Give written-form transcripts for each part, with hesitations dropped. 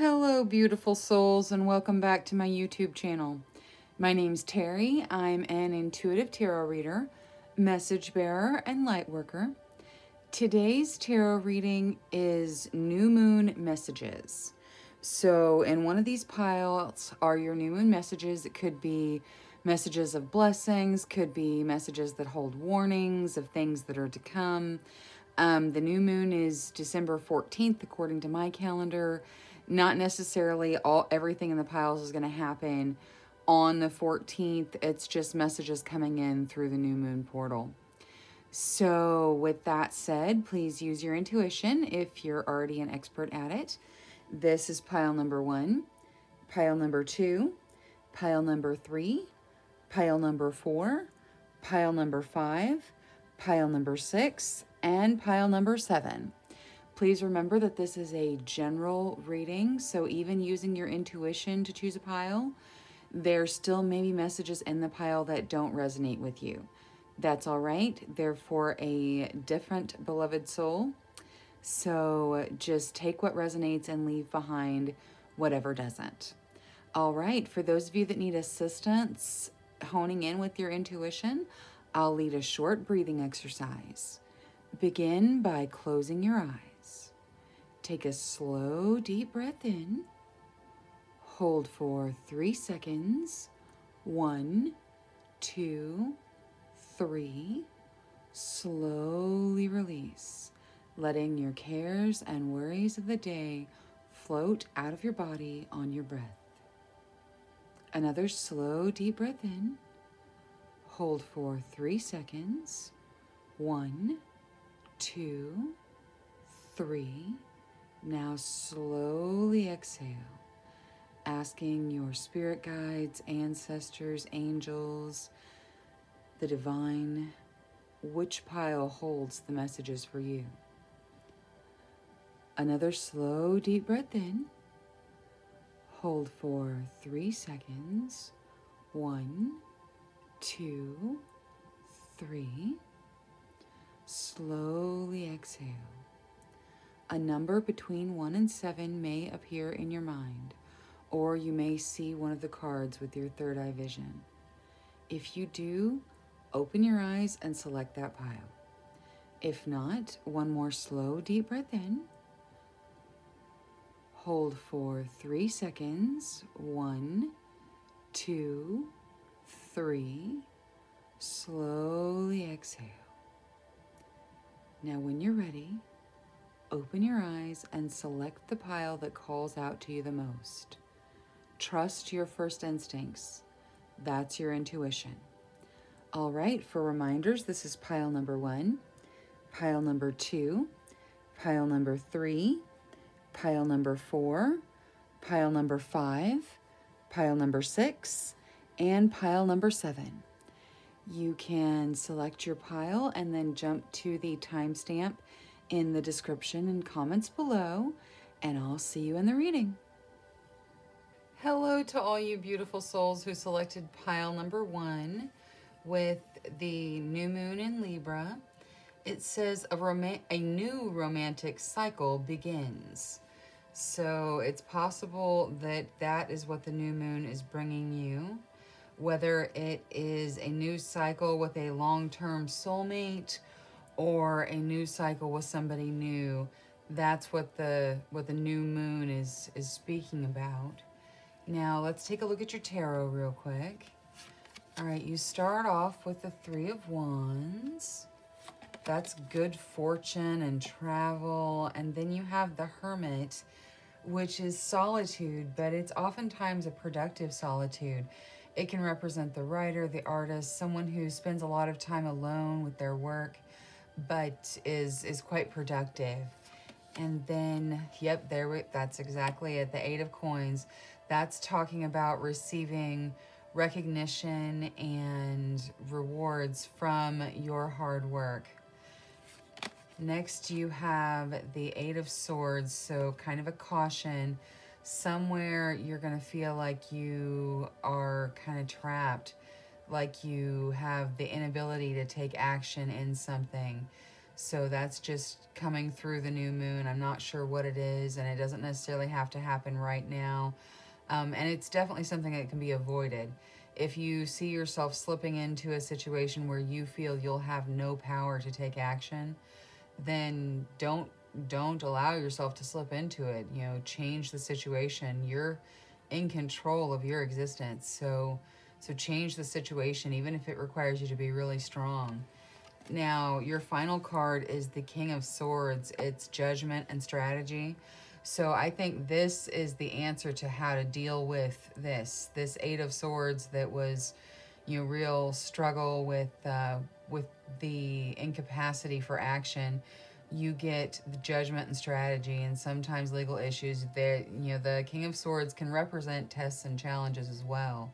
Hello, beautiful souls, and welcome back to my YouTube channel. My name's Terry. I'm an intuitive tarot reader, message bearer, and light worker. Today's tarot reading is new moon messages. So in one of these piles are your new moon messages. It could be messages of blessings, could be messages that hold warnings of things that are to come. The new moon is December 14th, according to my calendar. Not necessarily everything in the piles is going to happen on the 14th. It's just messages coming in through the new moon portal. So with that said, please use your intuition if you're already an expert at it. This is pile number 1, pile number 2, pile number 3, pile number 4, pile number 5, pile number 6, and pile number 7. Please remember that this is a general reading, so even using your intuition to choose a pile, there still may be messages in the pile that don't resonate with you. That's all right. They're for a different beloved soul. So just take what resonates and leave behind whatever doesn't. All right, for those of you that need assistance honing in with your intuition, I'll lead a short breathing exercise. Begin by closing your eyes. Take a slow, deep breath in. Hold for 3 seconds. 1, 2, 3. Slowly release, letting your cares and worries of the day float out of your body on your breath. Another slow, deep breath in. Hold for 3 seconds. 1, 2, 3. Now slowly exhale, asking your spirit guides, ancestors, angels, the divine, which pile holds the messages for you. Another slow, deep breath in. Hold for 3 seconds. 1, 2, 3. Slowly exhale. A number between 1 and 7 may appear in your mind, or you may see one of the cards with your third eye vision. If you do, open your eyes and select that pile. If not, one more slow, deep breath in. Hold for 3 seconds. 1, 2, 3. Slowly exhale. Now when you're ready, open your eyes and select the pile that calls out to you the most. Trust your first instincts. That's your intuition. All right, for reminders, this is pile number 1, pile number 2, pile number 3, pile number 4, pile number 5, pile number 6, and pile number 7. You can select your pile and then jump to the timestamp in the description and comments below, and I'll see you in the reading. Hello to all you beautiful souls who selected pile number 1 with the new moon in Libra. It says a new romantic cycle begins. So it's possible that that is what the new moon is bringing you. Whether it is a new cycle with a long-term soulmate or a new cycle with somebody new, that's what the new moon is speaking about. Now let's take a look at your tarot real quick. All right, you start off with the 3 of Wands. That's good fortune and travel. And then you have the Hermit, which is solitude, but it's oftentimes a productive solitude. It can represent the writer, the artist, someone who spends a lot of time alone with their work, but is quite productive. And then, yep, that's exactly it, the 8 of Coins. That's talking about receiving recognition and rewards from your hard work. Next, you have the 8 of Swords, so kind of a caution. Somewhere you're going to feel like you are kind of trapped, like you have the inability to take action in something. So that's just coming through the new moon. I'm not sure what it is, and it doesn't necessarily have to happen right now. And it's definitely something that can be avoided. If you see yourself slipping into a situation where you feel you'll have no power to take action, then don't allow yourself to slip into it. You know, change the situation. You're in control of your existence. So change the situation, even if it requires you to be really strong. Now, your final card is the King of Swords. It's judgment and strategy. So I think this is the answer to how to deal with this Eight of Swords that was, you know, real struggle with the incapacity for action. You get the judgment and strategy, and sometimes legal issues. There, you know, the King of Swords can represent tests and challenges as well.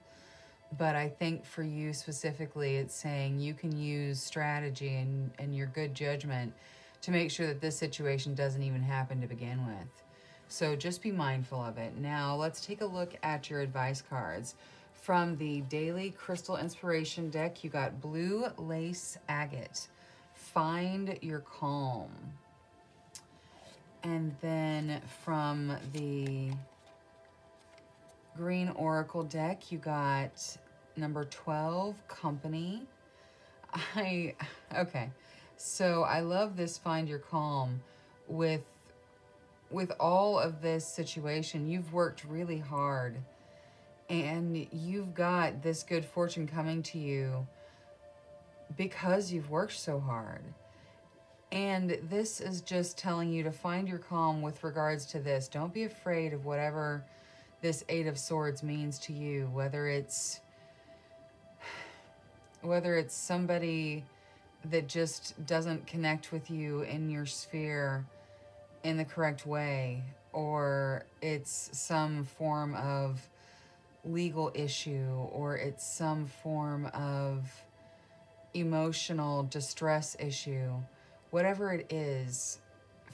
But I think for you specifically, it's saying you can use strategy and your good judgment to make sure that this situation doesn't even happen to begin with. So just be mindful of it. Now let's take a look at your advice cards. From the Daily Crystal Inspiration deck, you got Blue Lace Agate. Find your calm. And then from the Green Oracle deck, you got number 12, Company. Okay, so I love this Find Your Calm. With all of this situation, you've worked really hard, and you've got this good fortune coming to you because you've worked so hard. And this is just telling you to find your calm with regards to this. Don't be afraid of whatever this Eight of Swords means to you, whether it's somebody that just doesn't connect with you in your sphere in the correct way, or it's some form of legal issue, or it's some form of emotional distress issue. Whatever it is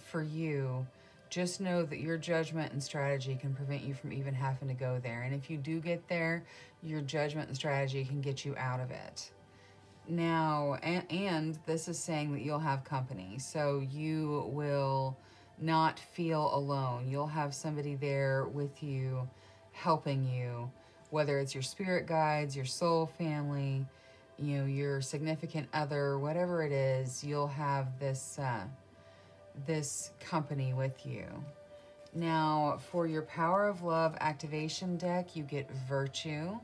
for you, just know that your judgment and strategy can prevent you from even having to go there. And if you do get there, your judgment and strategy can get you out of it. Now, and this is saying that you'll have company. So you will not feel alone. You'll have somebody there with you, helping you, whether it's your spirit guides, your soul family, you know, your significant other, whatever it is, you'll have this this company with you. Now, for your Power of Love activation deck, you get Virtue.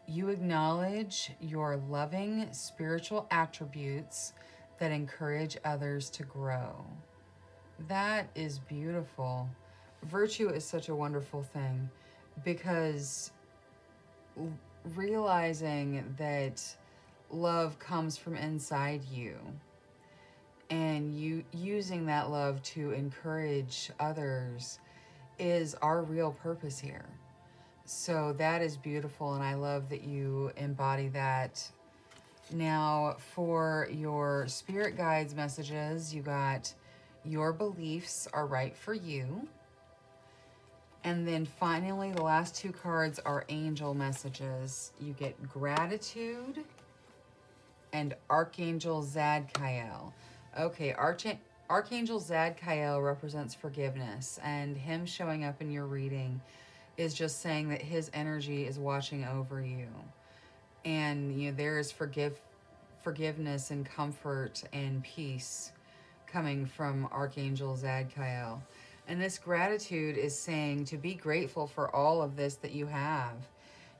You acknowledge your loving spiritual attributes that encourage others to grow. That is beautiful. Virtue is such a wonderful thing, because realizing that love comes from inside you, and you using that love to encourage others is our real purpose here. So that is beautiful, and I love that you embody that. Now, for your spirit guides messages, you got your beliefs are right for you. And then finally, the last two cards are angel messages. You get Gratitude and Archangel Zadkiel. Okay, Archangel Zadkiel represents forgiveness, and him showing up in your reading is just saying that his energy is watching over you. And, you know, there is forgiveness and comfort and peace coming from Archangel Zadkiel. And this gratitude is saying to be grateful for all of this that you have.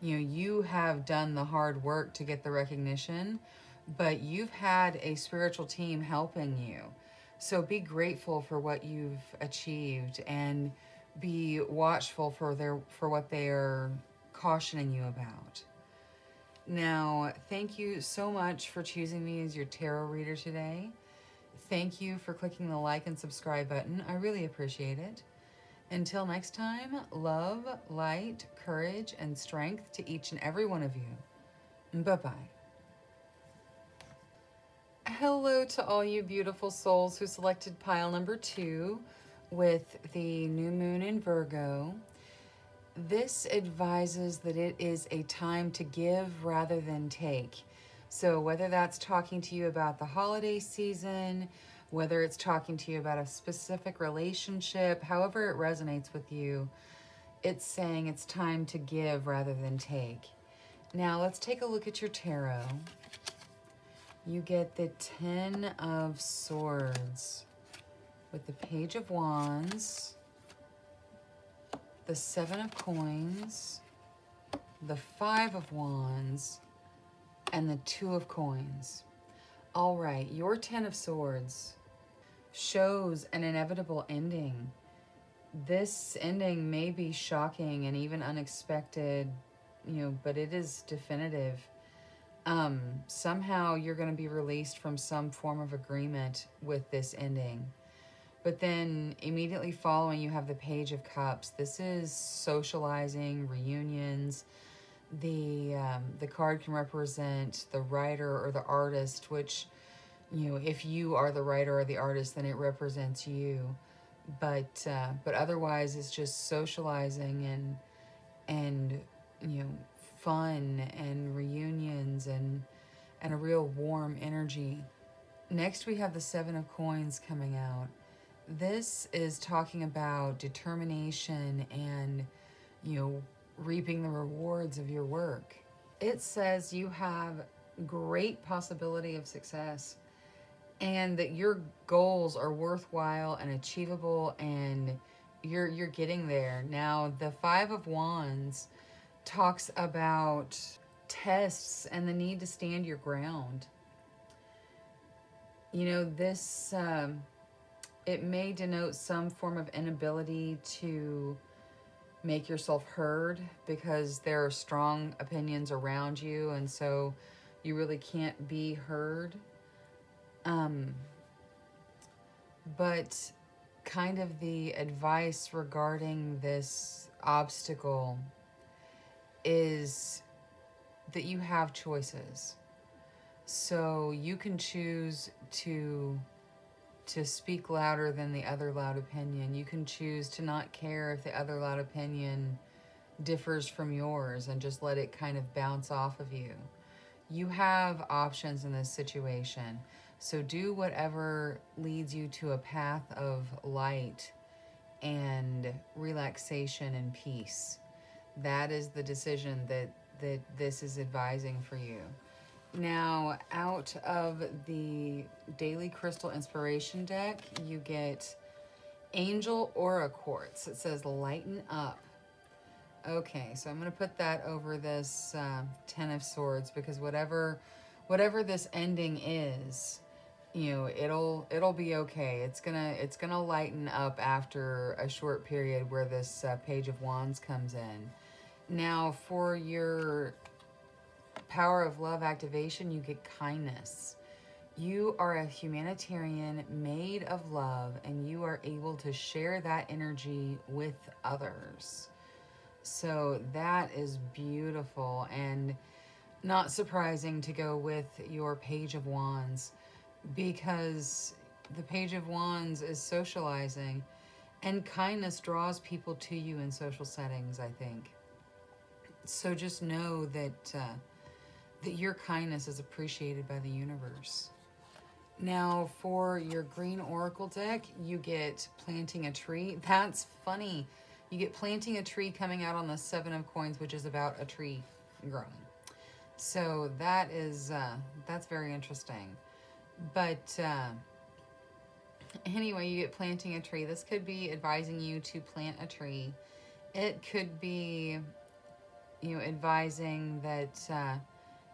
You know, you have done the hard work to get the recognition, but you've had a spiritual team helping you. So be grateful for what you've achieved, and be watchful for what they are cautioning you about. Now, thank you so much for choosing me as your tarot reader today. Thank you for clicking the like and subscribe button. I really appreciate it. Until next time, love, light, courage, and strength to each and every one of you. Bye-bye. Hello to all you beautiful souls who selected pile number 2 with the new moon in Virgo. This advises that it is a time to give rather than take. So whether that's talking to you about the holiday season, whether it's talking to you about a specific relationship, however it resonates with you, it's saying it's time to give rather than take. Now let's take a look at your tarot. You get the 10 of Swords with the Page of Wands, the 7 of Coins, the 5 of Wands, and the 2 of Coins. All right, your 10 of Swords shows an inevitable ending. This ending may be shocking and even unexpected, but it is definitive. Somehow you're going to be released from some form of agreement with this ending. But then immediately following, you have the Page of Cups. This is socializing, reunions. The card can represent the writer or the artist, which, if you are the writer or the artist, then it represents you. But otherwise, it's just socializing and fun and reunions and a real warm energy. Next, we have the 7 of Coins coming out. This is talking about determination and, reaping the rewards of your work. It says you have great possibility of success and that your goals are worthwhile and achievable and you're getting there. Now, the 5 of Wands talks about tests and the need to stand your ground. This, it may denote some form of inability to make yourself heard because there are strong opinions around you, and so you really can't be heard. But kind of the advice regarding this obstacle is that you have choices. So you can choose to speak louder than the other loud opinion. You can choose to not care if the other loud opinion differs from yours and just let it kind of bounce off of you. You have options in this situation. So do whatever leads you to a path of light and relaxation and peace. That is the decision that this is advising for you. Now, out of the Daily Crystal Inspiration deck, you get Angel Aura Quartz. It says lighten up. Okay, so I'm going to put that over this 10 of Swords because whatever this ending is, it'll be okay. It's gonna lighten up after a short period where this Page of Wands comes in. Now, for your Power of Love activation, you get kindness. You are a humanitarian made of love, and you are able to share that energy with others. So that is beautiful and not surprising to go with your Page of Wands, because the Page of Wands is socializing, and kindness draws people to you in social settings, I think. So just know that your kindness is appreciated by the universe. Now, for your Green Oracle deck, you get Planting a Tree. That's funny. You get Planting a Tree coming out on the 7 of Coins, which is about a tree growing. So that is, that's very interesting. But anyway, you get Planting a Tree. This could be advising you to plant a tree. It could be, advising that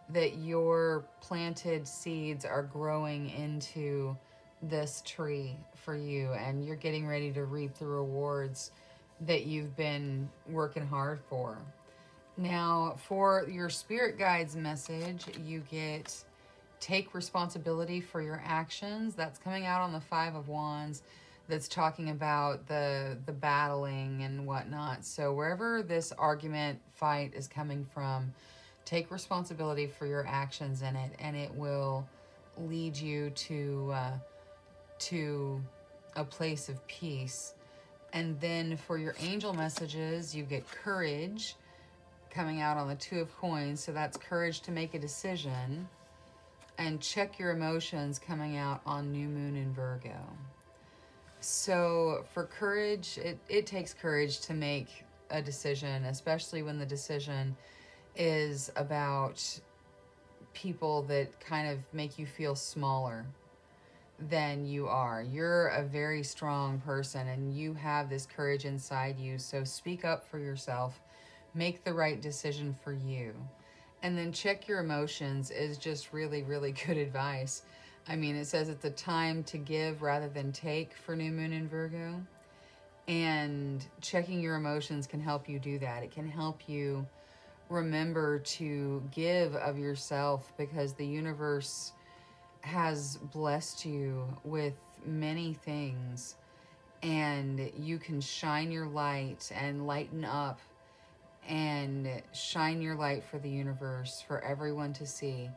that your planted seeds are growing into this tree for you, and you're getting ready to reap the rewards that you've been working hard for. Now, for your Spirit Guides message, you get Take Responsibility for Your Actions. That's coming out on the 5 of Wands. That's talking about the battling and whatnot. So wherever this argument, fight is coming from, take responsibility for your actions in it, and it will lead you to a place of peace. And then for your angel messages, you get Courage coming out on the 2 of Coins. So that's courage to make a decision. and check your emotions coming out on new moon in Virgo. So for courage, it takes courage to make a decision, especially when the decision is about people that kind of make you feel smaller than you are. You're a very strong person and you have this courage inside you. So speak up for yourself. Make the right decision for you. And then check your emotions is just really, really good advice. I mean, it says it's a time to give rather than take for new moon in Virgo. And checking your emotions can help you do that. It can help you remember to give of yourself, because the universe has blessed you with many things, and you can shine your light and lighten up and shine your light for the universe, for everyone to see.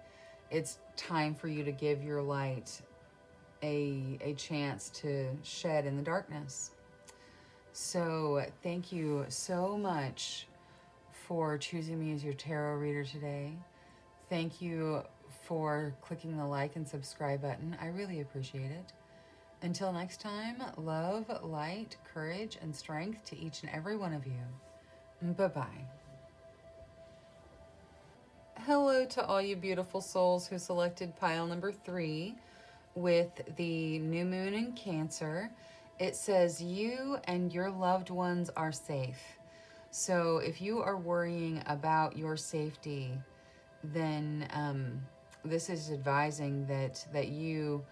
It's time for you to give your light a chance to shed in the darkness. So thank you so much for choosing me as your tarot reader today. Thank you for clicking the like and subscribe button. I really appreciate it. Until next time, love, light, courage, and strength to each and every one of you. Bye-bye. Hello to all you beautiful souls who selected pile number 3 with the new moon in Cancer. It says you and your loved ones are safe. So if you are worrying about your safety, then this is advising that you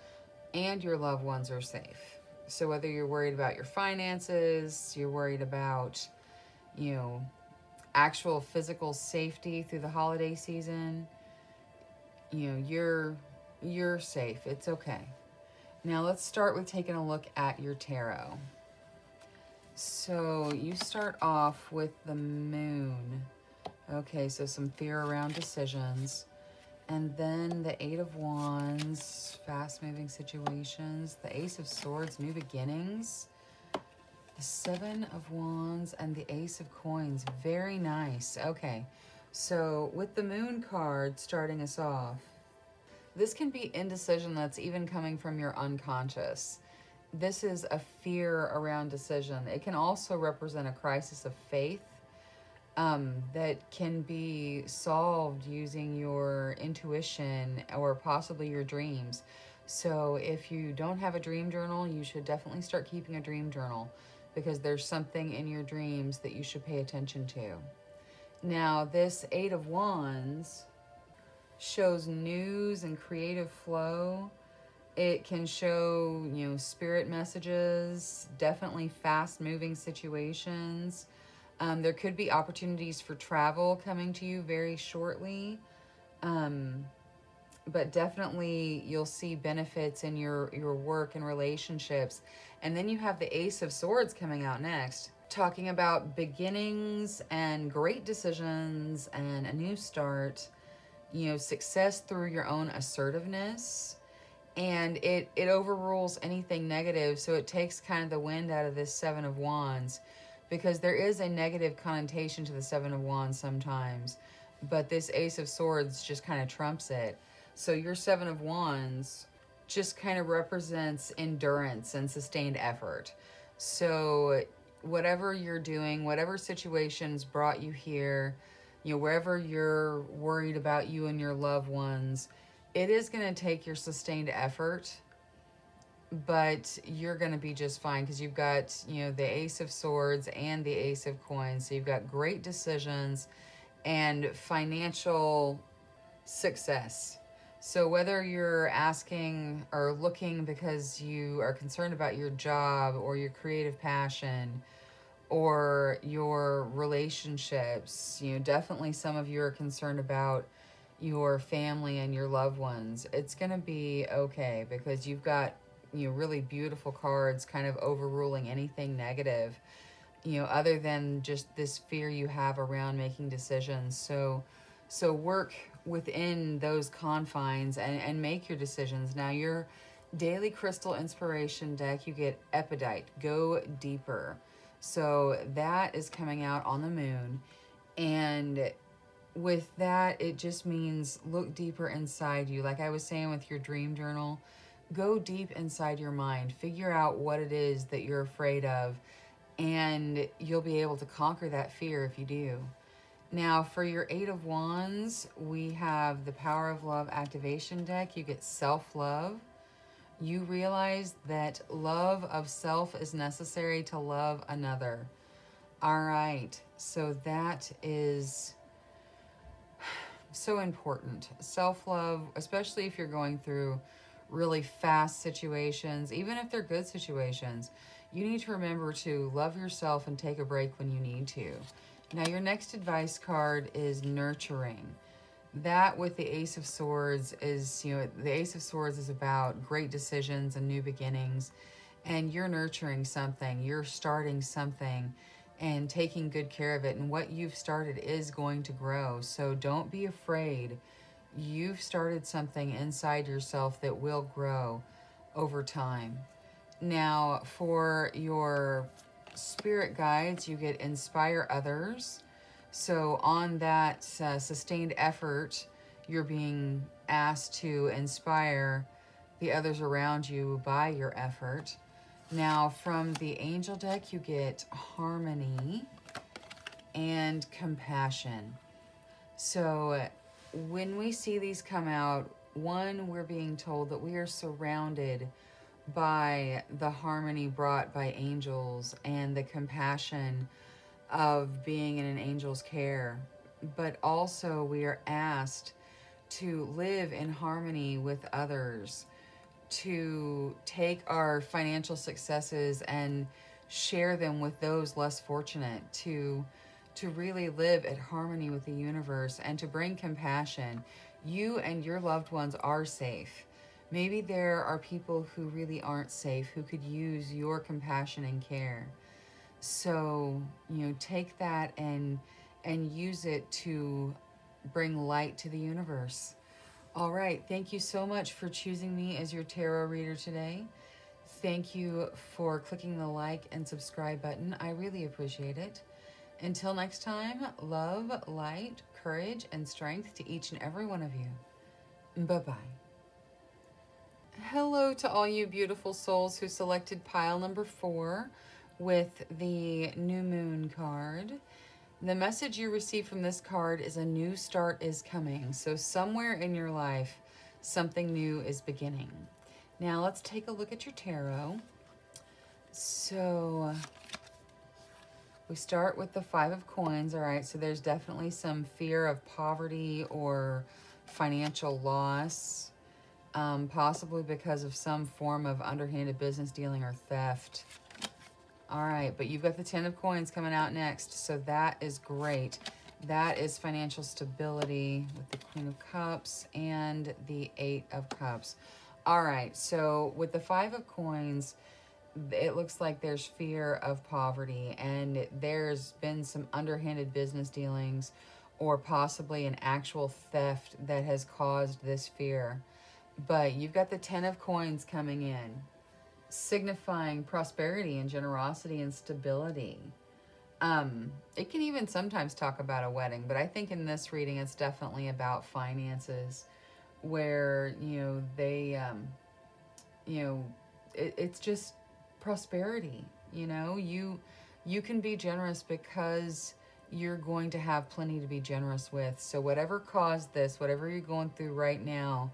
and your loved ones are safe. So whether you're worried about your finances, you're worried about, actual physical safety through the holiday season, you're safe. It's okay. Now let's start with taking a look at your tarot. So you start off with the moon. Okay, so some fear around decisions. And then the 8 of Wands, fast-moving situations. The Ace of Swords, new beginnings. The 7 of Wands and the Ace of Coins. Very nice. Okay, so with the moon card starting us off, this can be indecision that's even coming from your unconscious. This is a fear around decision. It can also represent a crisis of faith that can be solved using your intuition or possibly your dreams. So if you don't have a dream journal, you should definitely start keeping a dream journal, because there's something in your dreams that you should pay attention to. Now, this 8 of Wands shows news and creative flow. It can show, spirit messages, definitely fast-moving situations. There could be opportunities for travel coming to you very shortly. But definitely you'll see benefits in your work and relationships. And then you have the Ace of Swords coming out next, talking about beginnings and great decisions and a new start, success through your own assertiveness. And it overrules anything negative. So it takes kind of the wind out of this 7 of Wands, because there is a negative connotation to the 7 of Wands sometimes. But this Ace of Swords just kind of trumps it. So your 7 of Wands just kind of represents endurance and sustained effort. So whatever you're doing, whatever situations brought you here, wherever you're worried about you and your loved ones, it is going to take your sustained effort, but you're going to be just fine, because you've got, the Ace of Swords and the Ace of Coins. So you've got great decisions and financial success. So whether you're asking or looking because you are concerned about your job or your creative passion or your relationships, definitely some of you are concerned about your family and your loved ones. It's going to be okay, because you've got, really beautiful cards kind of overruling anything negative, other than just this fear you have around making decisions. So work within those confines and make your decisions. Now, your daily crystal inspiration deck, you get Epidite, Go Deeper. So that is coming out on the moon. And with that, it just means look deeper inside you. Like I was saying with your dream journal, go deep inside your mind. Figure out what it is that you're afraid of, and you'll be able to conquer that fear if you do. Now, for your Eight of Wands, we have the Power of Love activation deck. You get self-love. You realize that love of self is necessary to love another. All right, so that is so important. Self-love, especially if you're going through really fast situations, even if they're good situations, you need to remember to love yourself and take a break when you need to. Now, your next advice card is nurturing. That with the Ace of Swords is, the Ace of Swords is about great decisions and new beginnings, and you're nurturing something, you're starting something and taking good care of it, and what you've started is going to grow. So don't be afraid. You've started something inside yourself that will grow over time. Now, for your spirit guides, you get inspire others. So on that sustained effort, you're being asked to inspire the others around you by your effort. Now, from the angel deck, you get harmony and compassion. So when we see these come out, one, we're being told that we are surrounded by the harmony brought by angels and the compassion of being in an angel's care. But also we are asked to live in harmony with others, to take our financial successes and share them with those less fortunate, to really live at harmony with the universe and to bring compassion. You and your loved ones are safe. Maybe there are people who really aren't safe, who could use your compassion and care. So, take that and use it to bring light to the universe. All right, thank you so much for choosing me as your tarot reader today. Thank you for clicking the like and subscribe button. I really appreciate it. Until next time, love, light, courage, and strength to each and every one of you. Bye-bye. Hello to all you beautiful souls who selected pile number 4 with the new moon card. The message you receive from this card is a new start is coming. So somewhere in your life, something new is beginning. Now let's take a look at your tarot. So we start with the 5 of coins. All right, so there's definitely some fear of poverty or financial loss, possibly because of some form of underhanded business dealing or theft. All right, but you've got the 10 of coins coming out next, so that is great. That is financial stability with the Queen of Cups and the 8 of Cups. All right, so with the 5 of coins, it looks like there's fear of poverty, and there's been some underhanded business dealings or possibly an actual theft that has caused this fear. But you've got the 10 of coins coming in, signifying prosperity and generosity and stability. It can even sometimes talk about a wedding, but I think in this reading it's definitely about finances, where it's just prosperity. You can be generous because you're going to have plenty to be generous with. So whatever caused this, whatever you're going through right now,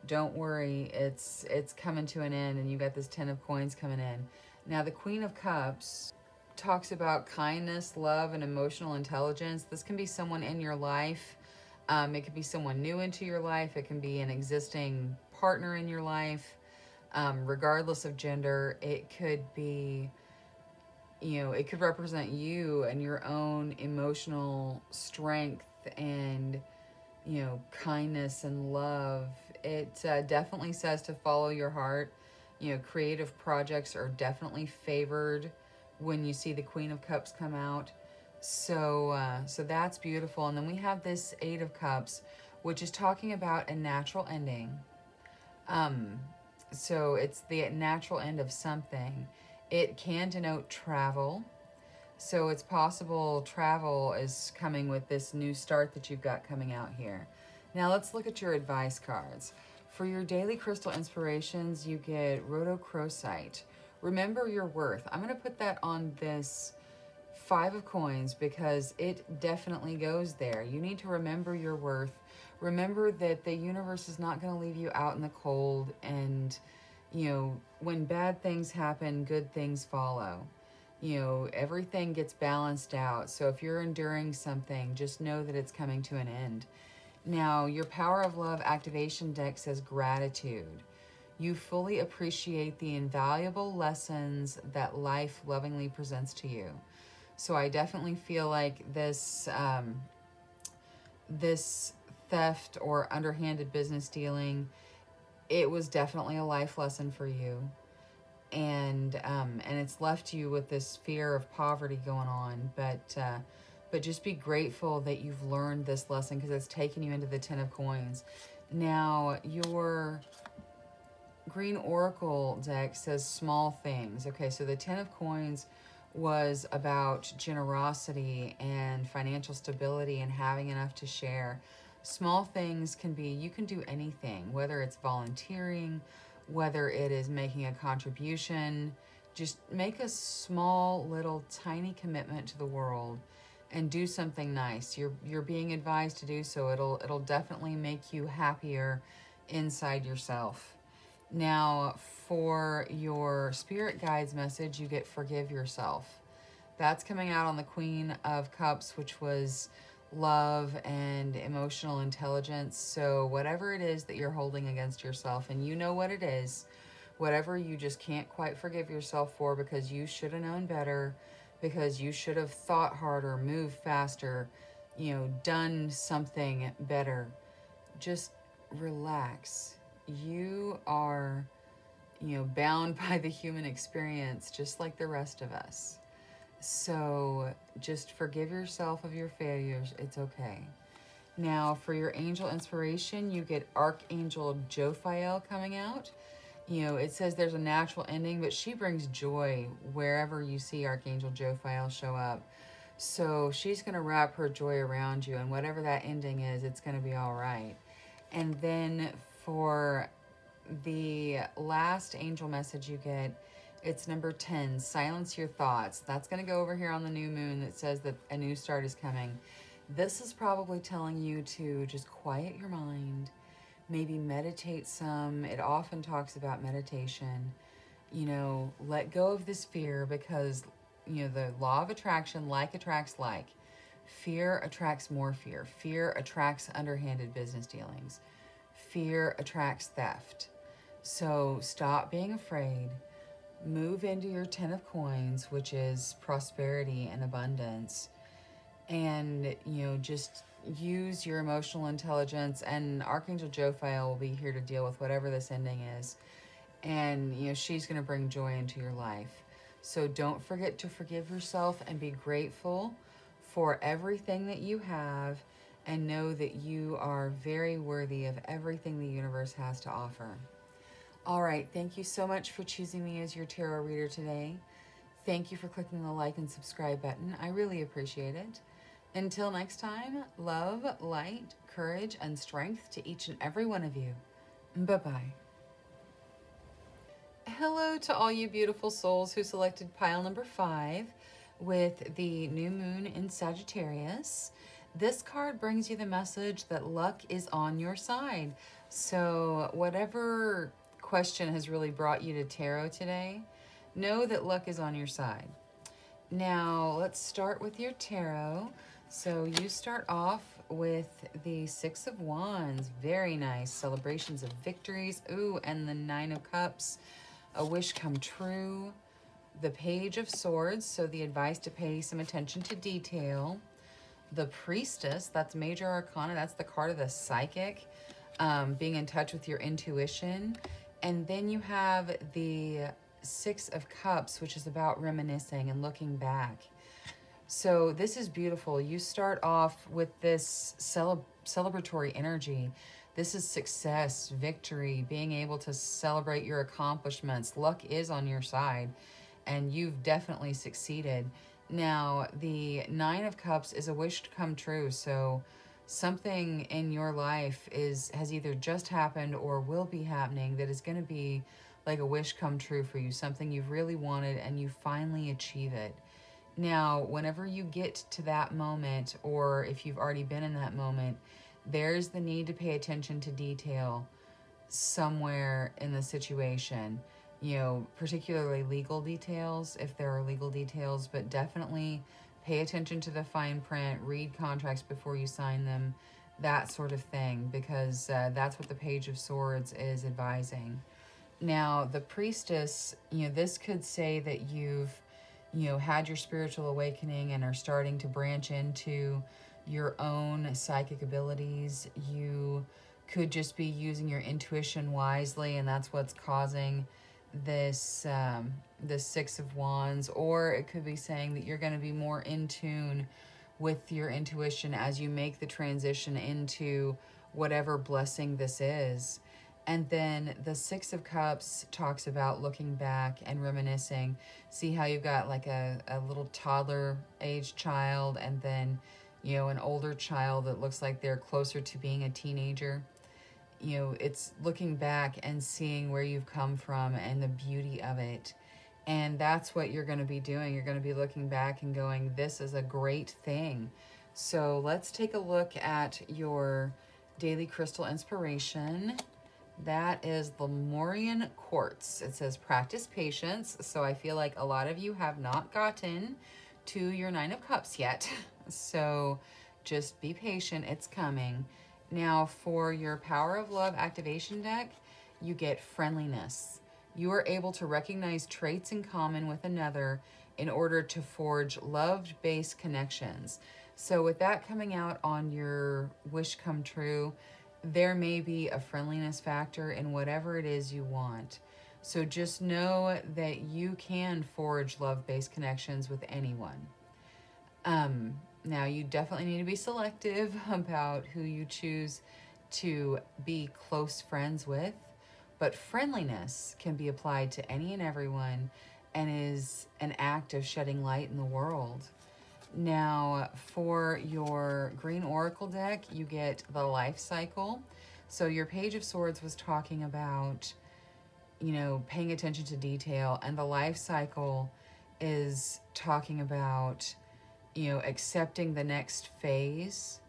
don't worry, it's coming to an end, and you got this 10 of coins coming in. Now the Queen of Cups talks about kindness, love, and emotional intelligence. This can be someone in your life. It could be someone new into your life. It can be an existing partner in your life. Regardless of gender, it could be, it could represent you and your own emotional strength and, kindness and love. It definitely says to follow your heart. Creative projects are definitely favored when you see the Queen of Cups come out. So that's beautiful. And then we have this 8 of Cups, which is talking about a natural ending. So it's the natural end of something. It can denote travel. So it's possible travel is coming with this new start that you've got coming out here. Now let's look at your advice cards. For your daily crystal inspirations, you get rhodochrosite. Remember your worth. I'm going to put that on this 5 of coins because it definitely goes there. You need to remember your worth. Remember that the universe is not going to leave you out in the cold, and, you know, when bad things happen, good things follow. You know, everything gets balanced out. So if you're enduring something, just know that it's coming to an end. Now, your Power of Love activation deck says gratitude. You fully appreciate the invaluable lessons that life lovingly presents to you. So I definitely feel like this this theft or underhanded business dealing, it was definitely a life lesson for you. And it's left you with this fear of poverty going on. But just be grateful that you've learned this lesson because it's taken you into the 10 of coins. Now, your Green Oracle deck says small things. Okay, so the 10 of coins was about generosity and financial stability and having enough to share. Small things can be, you can do anything, whether it's volunteering, whether it is making a contribution. Just make a small, little, tiny commitment to the world and do something nice. You're being advised to do so. It'll definitely make you happier inside yourself. Now, for your spirit guides message, you get forgive yourself. That's coming out on the Queen of Cups, which was love and emotional intelligence. So whatever it is that you're holding against yourself, and you know what it is, whatever you just can't quite forgive yourself for because you should have known better, because you should have thought harder, moved faster, you know, done something better, just relax. You are, you know, bound by the human experience just like the rest of us. So just forgive yourself of your failures. It's okay. Now, for your angel inspiration, you get Archangel Jophiel coming out. You know, it says there's a natural ending, but she brings joy wherever you see Archangel Jophiel show up. So she's going to wrap her joy around you, and whatever that ending is, it's going to be all right. And then for the last angel message you get, it's number 10, silence your thoughts. That's going to go over here on the new moon that says that a new start is coming. This is probably telling you to just quiet your mind, maybe meditate some. It often talks about meditation. You know, let go of this fear because, you know, the law of attraction, like attracts like. Fear attracts more fear. Fear attracts underhanded business dealings. Fear attracts theft. So stop being afraid. Move into your 10 of coins, which is prosperity and abundance. And, you know, just use your emotional intelligence, and Archangel Jophiel will be here to deal with whatever this ending is. And, you know, she's going to bring joy into your life. So don't forget to forgive yourself and be grateful for everything that you have, and know that you are very worthy of everything the universe has to offer. All right, thank you so much for choosing me as your tarot reader today. Thank you for clicking the like and subscribe button. I really appreciate it. Until next time, love, light, courage, and strength to each and every one of you. Bye-bye. Hello to all you beautiful souls who selected pile number 5 with the new moon in Sagittarius. This card brings you the message that luck is on your side. So whatever question has really brought you to tarot today, know that luck is on your side. Now, let's start with your tarot. So you start off with the 6 of Wands. Very nice. Celebrations of victories. Ooh, and the 9 of Cups. A wish come true. The Page of Swords. So the advice to pay some attention to detail. The Priestess. That's major arcana. That's the card of the psychic. Being in touch with your intuition. And then you have the 6 of Cups, which is about reminiscing and looking back. So this is beautiful. You start off with this celebratory energy. This is success, victory, being able to celebrate your accomplishments. Luck is on your side, and you've definitely succeeded. Now, the Nine of Cups is a wish to come true. So something in your life has either just happened or will be happening that is going to be like a wish come true for you, something you've really wanted and you finally achieve it. Now, whenever you get to that moment, or if you've already been in that moment, there's the need to pay attention to detail somewhere in the situation, you know, particularly legal details, if there are legal details, but definitely pay attention to the fine print, read contracts before you sign them, that sort of thing, because that's what the Page of Swords is advising. Now, the Priestess, you know, this could say that you've, you know, had your spiritual awakening and are starting to branch into your own psychic abilities. You could just be using your intuition wisely, and that's what's causing this this Six of Wands. Or it could be saying that you're going to be more in tune with your intuition as you make the transition into whatever blessing this is. And then the Six of Cups talks about looking back and reminiscing. See how you've got like a little toddler age child, and then, you know, an older child that looks like they're closer to being a teenager. You know, it's looking back and seeing where you've come from and the beauty of it. And that's what you're going to be doing. You're going to be looking back and going, this is a great thing. So let's take a look at your daily crystal inspiration. That is Lemurian Quartz. It says practice patience. So I feel like a lot of you have not gotten to your Nine of Cups yet. So just be patient. It's coming. Now for your Power of Love activation deck, you get friendliness. You are able to recognize traits in common with another in order to forge love-based connections. So with that coming out on your wish come true, there may be a friendliness factor in whatever it is you want. So just know that you can forge love-based connections with anyone. Now, you definitely need to be selective about who you choose to be close friends with, but friendliness can be applied to any and everyone and is an act of shedding light in the world. Now, for your Green Oracle deck, you get the life cycle. So your Page of Swords was talking about, you know, paying attention to detail, and the life cycle is talking about, you know, accepting the next phase.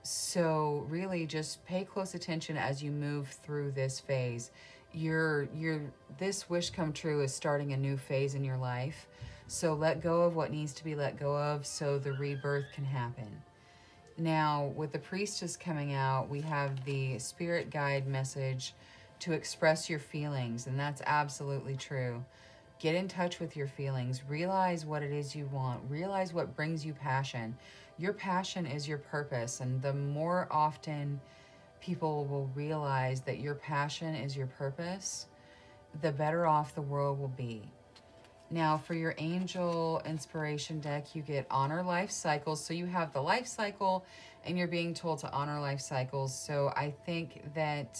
So really just pay close attention as you move through this phase. This wish come true is starting a new phase in your life. So let go of what needs to be let go of so the rebirth can happen. Now, with the Priestess coming out, we have the Spirit Guide message to express your feelings, and that's absolutely true. Get in touch with your feelings. Realize what it is you want. Realize what brings you passion. Your passion is your purpose, and the more often people will realize that your passion is your purpose, the better off the world will be. Now, for your Angel Inspiration deck, you get Honor Life Cycles. So you have the life cycle, and you're being told to honor life cycles. So I think that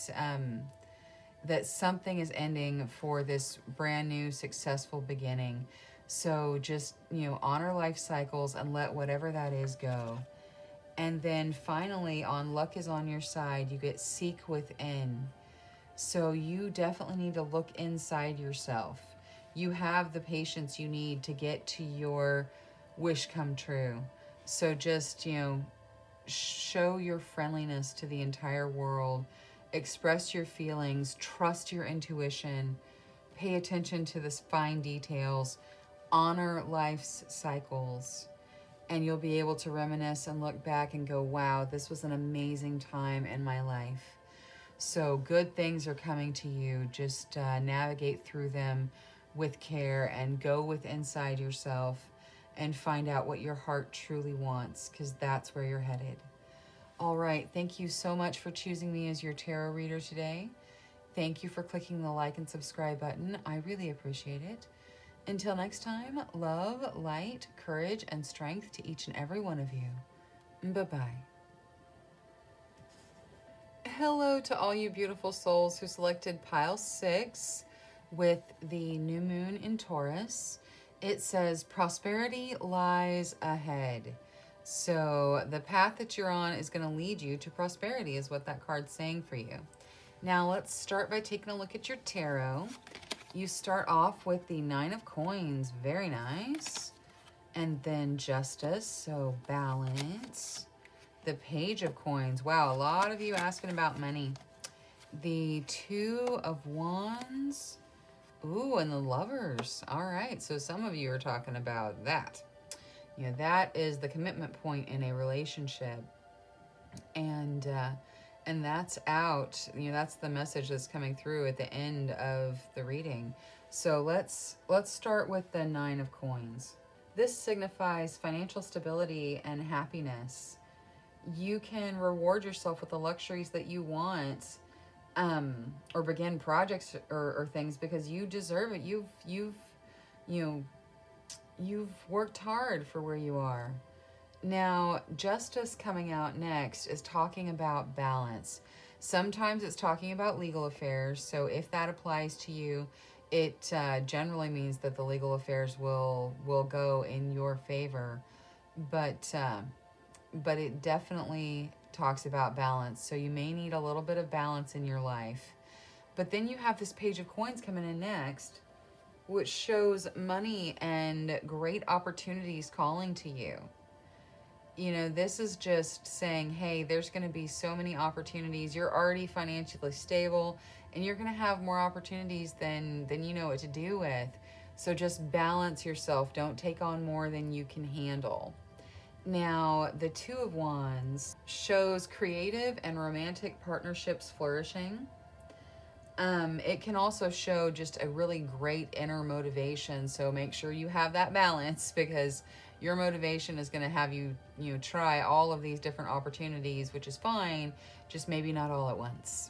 that something is ending for this brand new successful beginning. So just, you know, honor life cycles and let whatever that is go. And then finally, on Luck is on Your Side, you get Seek Within. So you definitely need to look inside yourself. You have the patience you need to get to your wish come true. So just, you know, show your friendliness to the entire world. Express your feelings. Trust your intuition. Pay attention to the fine details. Honor life's cycles. And you'll be able to reminisce and look back and go, wow, this was an amazing time in my life. So good things are coming to you. Just navigate through them with care and go with inside yourself and find out what your heart truly wants, because that's where you're headed. All right, thank you so much for choosing me as your tarot reader today. Thank you for clicking the like and subscribe button. I really appreciate it. Until next time, love, light, courage, and strength to each and every one of you. Bye-bye. Hello to all you beautiful souls who selected pile 6 with the new moon in Taurus. It says prosperity lies ahead. So the path that you're on is going to lead you to prosperity is what that card's saying for you. Now let's start by taking a look at your tarot. You start off with the 9 of Coins, very nice. And then Justice, so balance. The Page of Coins, wow, a lot of you asking about money. The 2 of Wands, ooh, and the Lovers. All right, so some of you are talking about that. You know, that is the commitment point in a relationship. And that's out, you know, that's the message that's coming through at the end of the reading. So let's start with the 9 of Coins. This signifies financial stability and happiness. You can reward yourself with the luxuries that you want, or begin projects or things because you deserve it. You've worked hard for where you are. Now, Justice coming out next is talking about balance. Sometimes it's talking about legal affairs. So if that applies to you, it generally means that the legal affairs will go in your favor. But it definitely talks about balance. So you may need a little bit of balance in your life. But then you have this Page of Coins coming in next, which shows money and great opportunities calling to you. You know, this is just saying, hey, there's going to be so many opportunities. You're already financially stable, and you're going to have more opportunities than you know what to do with. So just balance yourself. Don't take on more than you can handle. Now, the 2 of Wands shows creative and romantic partnerships flourishing. It can also show just a really great inner motivation. So make sure you have that balance, because your motivation is going to have you try all of these different opportunities, which is fine, just maybe not all at once.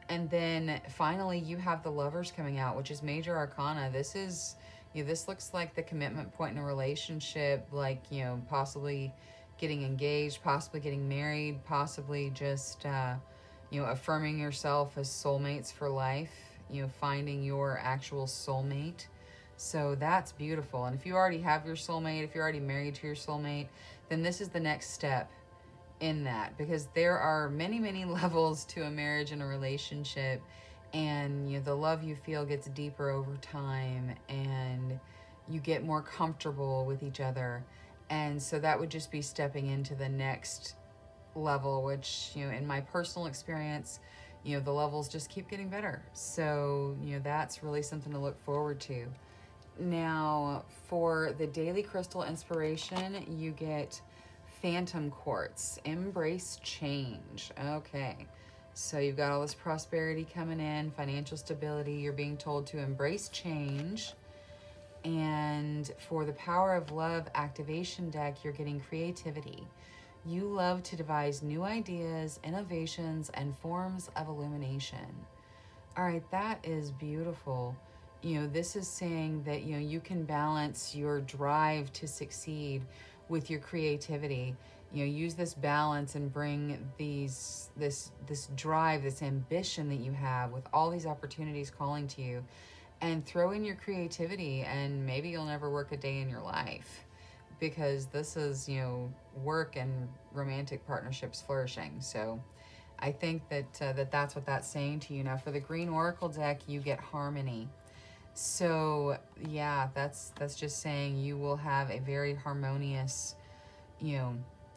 And then finally, you have the Lovers coming out, which is major arcana. This is, this looks like the commitment point in a relationship, like, possibly getting engaged, possibly getting married, possibly just, affirming yourself as soulmates for life, finding your actual soulmate. So that's beautiful. And if you already have your soulmate, if you're already married to your soulmate, then this is the next step in that, because there are many, many levels to a marriage and a relationship. And the love you feel gets deeper over time, and you get more comfortable with each other. And so that would just be stepping into the next level, which, in my personal experience, the levels just keep getting better. So, that's really something to look forward to. Now, for the daily crystal inspiration, you get Phantom Quartz, Embrace Change. Okay, so you've got all this prosperity coming in, financial stability. You're being told to embrace change. And for the Power of Love activation deck, you're getting creativity. You love to devise new ideas, innovations, and forms of illumination. All right, that is beautiful. This is saying that, you can balance your drive to succeed with your creativity. Use this balance and bring this drive, this ambition that you have with all these opportunities calling to you, and throw in your creativity, and maybe you'll never work a day in your life, because this is, work and romantic partnerships flourishing. So I think that that's what that's saying to you. Now, for the Green Oracle deck, you get Harmony. So yeah, that's just saying you will have a very harmonious,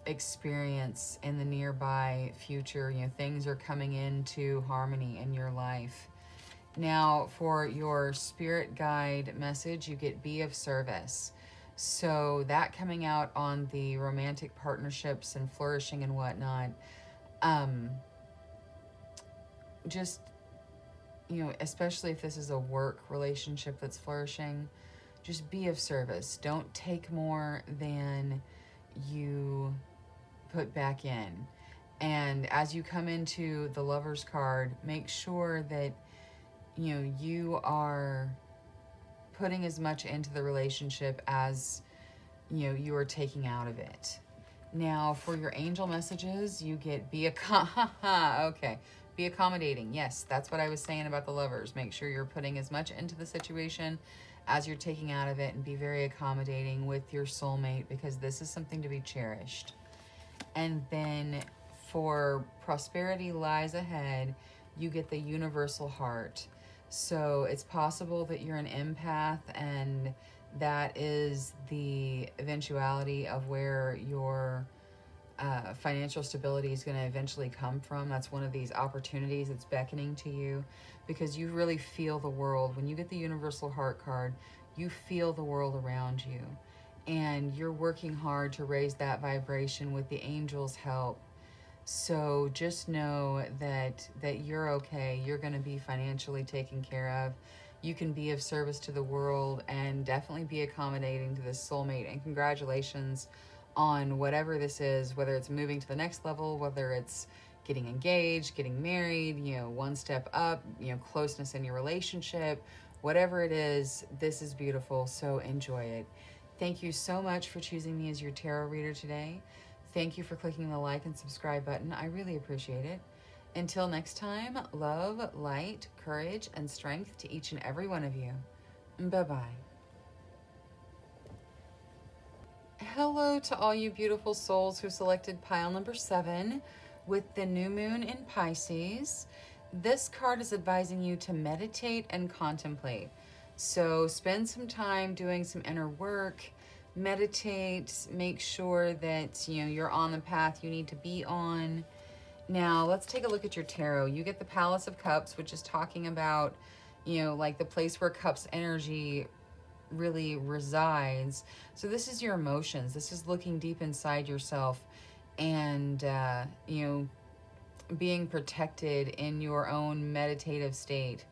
experience in the nearby future. Things are coming into harmony in your life. Now, for your spirit guide message, you get Be of Service. So that coming out on the romantic partnerships and flourishing and whatnot. Just, especially if this is a work relationship that's flourishing, just be of service. Don't take more than you put back in. And as you come into the Lover's card, make sure that, you are putting as much into the relationship as, you are taking out of it. Now, for your angel messages, you get Be accommodating. Yes, that's what I was saying about the Lovers. Make sure you're putting as much into the situation as you're taking out of it, and be very accommodating with your soulmate, because this is something to be cherished. And then for prosperity lies ahead, you get the universal heart. So it's possible that you're an empath, and that is the eventuality of where your financial stability is going to eventually come from. That's one of these opportunities that's beckoning to you, because you really feel the world. When you get the universal heart card, you feel the world around you, and you're working hard to raise that vibration with the angels' help. So just know that you're okay. You're going to be financially taken care of. You can be of service to the world, and definitely be accommodating to this soulmate. And congratulations on whatever this is, whether it's moving to the next level, whether it's getting engaged, getting married, you know, one step up, you know, closeness in your relationship, whatever it is, this is beautiful. So enjoy it. Thank you so much for choosing me as your tarot reader today. Thank you for clicking the like and subscribe button. I really appreciate it. Until next time, love, light, courage, and strength to each and every one of you. Bye-bye. Hello to all you beautiful souls who selected pile number 7 with the new moon in Pisces. This card is advising you to meditate and contemplate. So spend some time doing some inner work, meditate, make sure that you're on the path you need to be on. Now let's take a look at your tarot. You get the Palace of Cups, which is talking about, like the place where Cups energy really resides. So this is your emotions. This is looking deep inside yourself, and being protected in your own meditative state.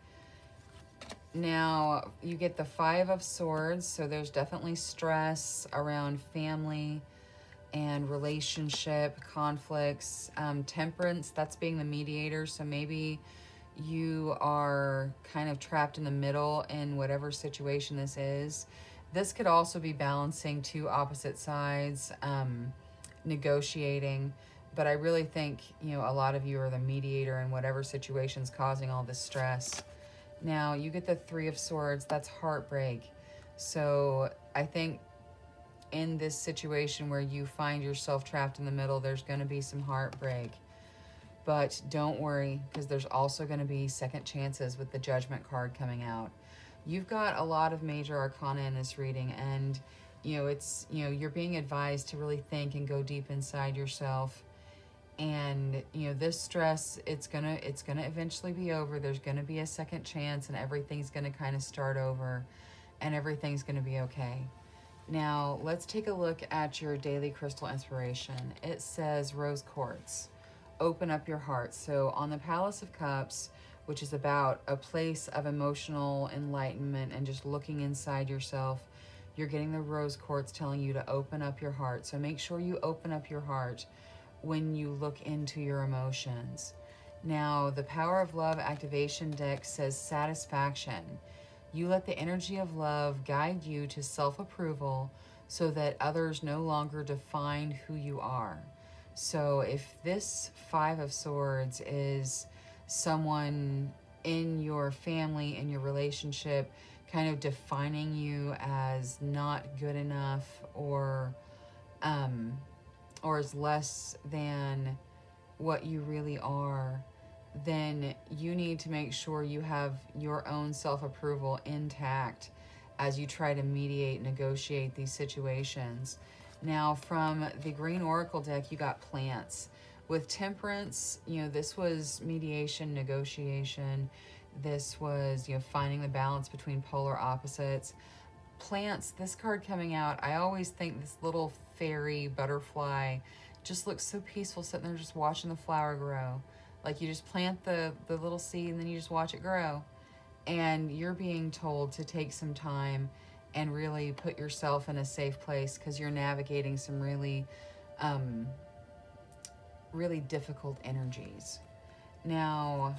Now you get the Five of Swords, so there's definitely stress around family and relationship conflicts. Temperance, that's being the mediator, so maybe you are kind of trapped in the middle in whatever situation this is. This could also be balancing two opposite sides, negotiating, but I really think, a lot of you are the mediator in whatever situation's causing all this stress. Now, you get the Three of Swords, that's heartbreak. So I think in this situation where you find yourself trapped in the middle, there's going to be some heartbreak. But don't worry, because there's also going to be second chances with the Judgment card coming out. You've got a lot of major arcana in this reading, and you're being advised to really think and go deep inside yourself. And this stress, it's gonna eventually be over. There's gonna be a second chance, and everything's gonna kind of start over, and everything's gonna be okay. Now let's take a look at your daily crystal inspiration. It says rose quartz. Open up your heart. So on the Palace of Cups, which is about a place of emotional enlightenment and just looking inside yourself, you're getting the rose quartz telling you to open up your heart. So make sure you open up your heart when you look into your emotions. Now, the Power of Love activation deck says satisfaction. You let the energy of love guide you to self-approval so that others no longer define who you are. So if this Five of Swords is someone in your family, in your relationship, kind of defining you as not good enough, or as less than what you really are, then you need to make sure you have your own self-approval intact as you try to mediate, negotiate these situations. Now, from the Green Oracle deck, you got plants. With Temperance, this was mediation, negotiation. This was, finding the balance between polar opposites. Plants, this card coming out, I always think this little fairy butterfly just looks so peaceful sitting there just watching the flower grow. Like you just plant the little seed and then you just watch it grow. And you're being told to take some time and really put yourself in a safe place, because you're navigating some really, really difficult energies. Now,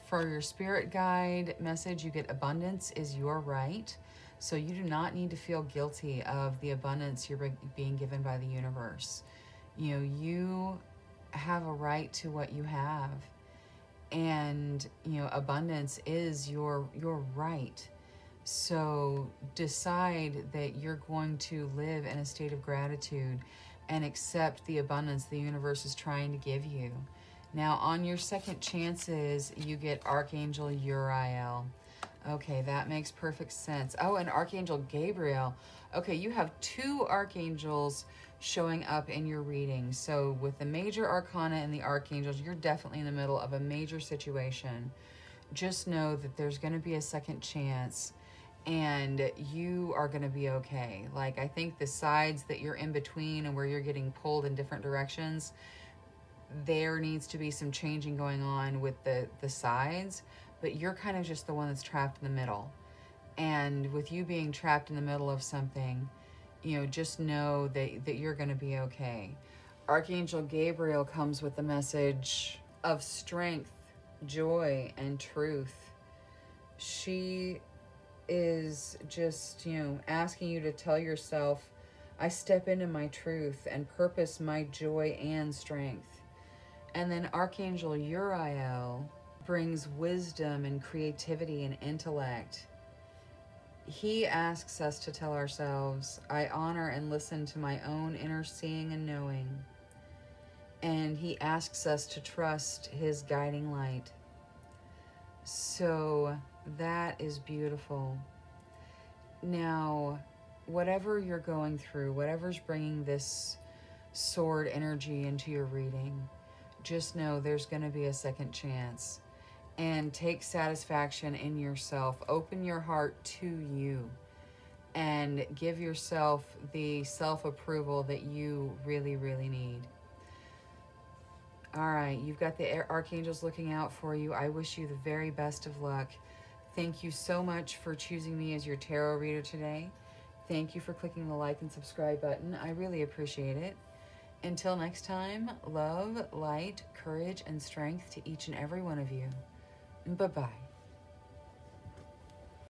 for your spirit guide message, you get abundance is your right. So you do not need to feel guilty of the abundance you're being given by the universe. You have a right to what you have. And, abundance is your right. So decide that you're going to live in a state of gratitude and accept the abundance the universe is trying to give you. Now, on your second chances, you get Archangel Uriel. Okay, that makes perfect sense. Oh, and Archangel Gabriel. Okay, you have 2 archangels showing up in your reading. So with the major arcana and the archangels, you're definitely in the middle of a major situation. Just know that there's going to be a second chance and you are going to be okay. Like, I think the sides that you're in between and where you're getting pulled in different directions, there needs to be some changing going on with the sides, but you're kind of just the one that's trapped in the middle. And with you being trapped in the middle of something, you know, just know that you're going to be okay. Archangel Gabriel comes with the message of strength, joy, and truth. She is just, you know, asking you to tell yourself, I step into my truth and purpose my joy and strength. And then Archangel Uriel brings wisdom and creativity and intellect. He asks us to tell ourselves, I honor and listen to my own inner seeing and knowing. And he asks us to trust his guiding light. So that is beautiful. Now, whatever you're going through, whatever's bringing this sword energy into your reading, just know there's going to be a second chance. And take satisfaction in yourself. Open your heart to you. And give yourself the self-approval that you really, really need. All right, you've got the archangels looking out for you. I wish you the very best of luck. Thank you so much for choosing me as your tarot reader today. Thank you for clicking the like and subscribe button. I really appreciate it. Until next time, love, light, courage, and strength to each and every one of you. Bye-bye.